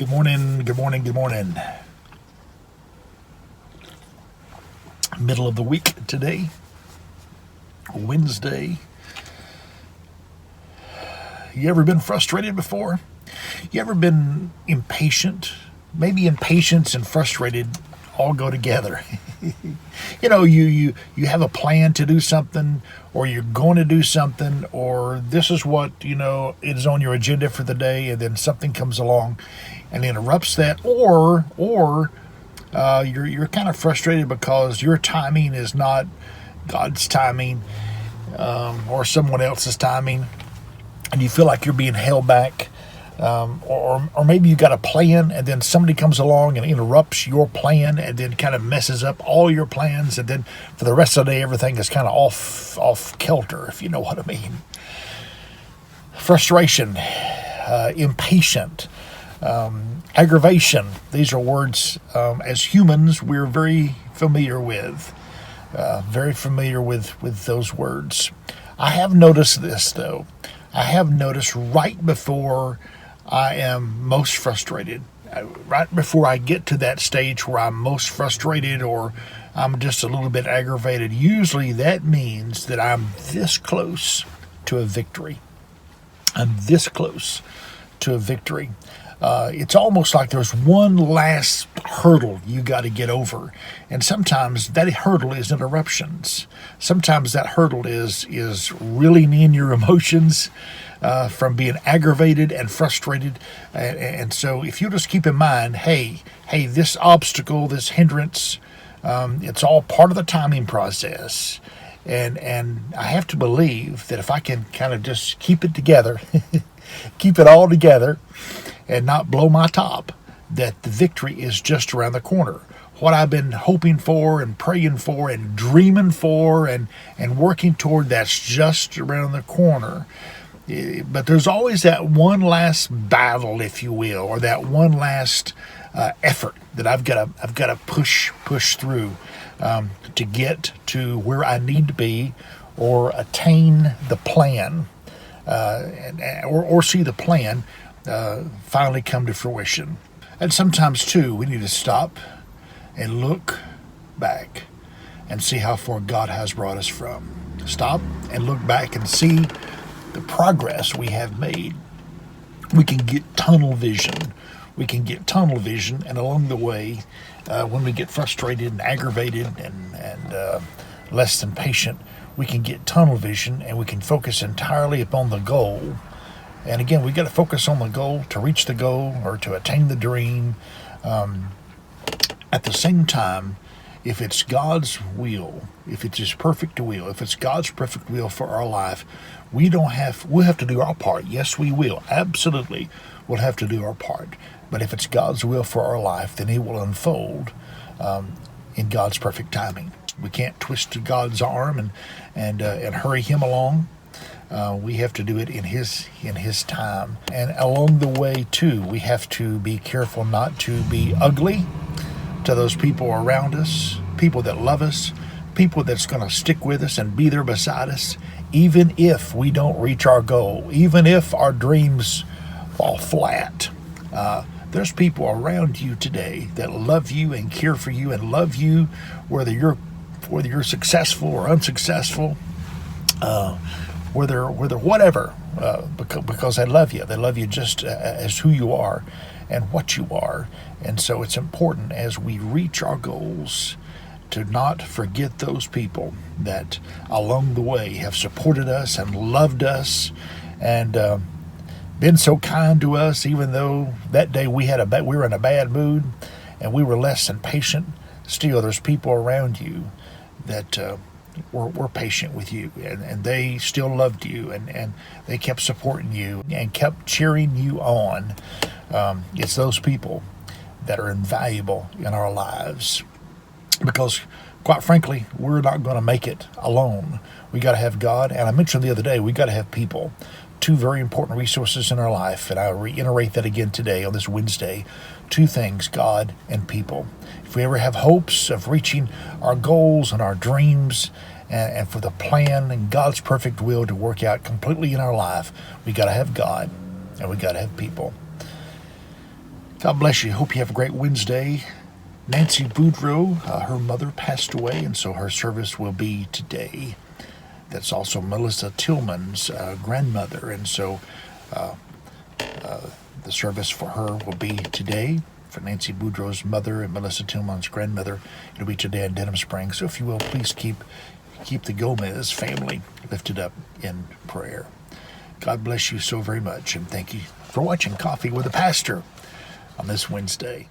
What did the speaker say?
Good morning, good morning, good morning. Middle of the week today, Wednesday. You ever been frustrated before? You ever been impatient? Maybe impatience and frustrated all go together. You have a plan to do something, or you're going to do something, or this is what is on your agenda for the day, and then something comes along and interrupts that, or you're kind of frustrated because your timing is not God's timing, or someone else's timing, and you feel like you're being held back. Or maybe you got a plan and then somebody comes along and interrupts your plan and then kind of messes up all your plans, and then for the rest of the day everything is kind of off kilter, if you know what I mean. Frustration, impatient, aggravation. These are words as humans we're very familiar with. Very familiar with those words. I have noticed this though. I have noticed right before I am most frustrated, right before I get to that stage where I'm most frustrated or I'm just a little bit aggravated, usually that means that I'm this close to a victory. I'm this close to a victory. It's almost like there's one last hurdle you got to get over. And sometimes that hurdle is interruptions. Sometimes that hurdle is reeling in your emotions from being aggravated and frustrated. And so if you just keep in mind, hey, this obstacle, this hindrance, it's all part of the timing process. And I have to believe that if I can kind of just keep it together, keep it all together, and not blow my top, that the victory is just around the corner. What I've been hoping for and praying for and dreaming for and working toward, that's just around the corner. But there's always that one last battle, if you will, or that one last effort that I've got to push through to get to where I need to be, or attain the plan, or see the plan finally come to fruition. And sometimes too, we need to stop and look back and see how far God has brought us from. Stop and look back and see the progress we have made. We can get tunnel vision. And along the way, when we get frustrated and aggravated and less than patient, we can get tunnel vision and we can focus entirely upon the goal. And again, we got to focus on the goal, to reach the goal or to attain the dream. At the same time, if it's God's will, if it's His perfect will, if it's God's perfect will for our life, we'll have to do our part. Yes, we will. Absolutely, we'll have to do our part. But if it's God's will for our life, then it will unfold in God's perfect timing. We can't twist God's arm and hurry Him along. We have to do it in His time. And along the way, too, we have to be careful not to be ugly to those people around us, people that love us, people that's going to stick with us and be there beside us, even if we don't reach our goal, even if our dreams fall flat. There's people around you today that love you and care for you and love you, whether you're successful or unsuccessful. Whether whatever, because they love you. They love you just as who you are and what you are. And so it's important as we reach our goals to not forget those people that along the way have supported us and loved us and been so kind to us, even though that day we were in a bad mood and we were less than patient. Still, there's people around you that were patient with you, and they still loved you, and they kept supporting you and kept cheering you on. It's those people that are invaluable in our lives, because quite frankly, we're not going to make it alone. We got to have God, and I mentioned the other day, we got to have people. Two very important resources in our life, and I reiterate that again today on this Wednesday. Two things: God and people. If we ever have hopes of reaching our goals and our dreams, and for the plan and God's perfect will to work out completely in our life, we got to have God and we got to have people. God bless you. Hope you have a great Wednesday. Nancy Boudreau, her mother passed away, and so her service will be today. That's also Melissa Tillman's grandmother, and so the service for her will be today. For Nancy Boudreau's mother and Melissa Tillman's grandmother, it'll be today in Denham Springs. So if you will, please keep the Gomez family lifted up in prayer. God bless you so very much, and thank you for watching Coffee with a Pastor on this Wednesday.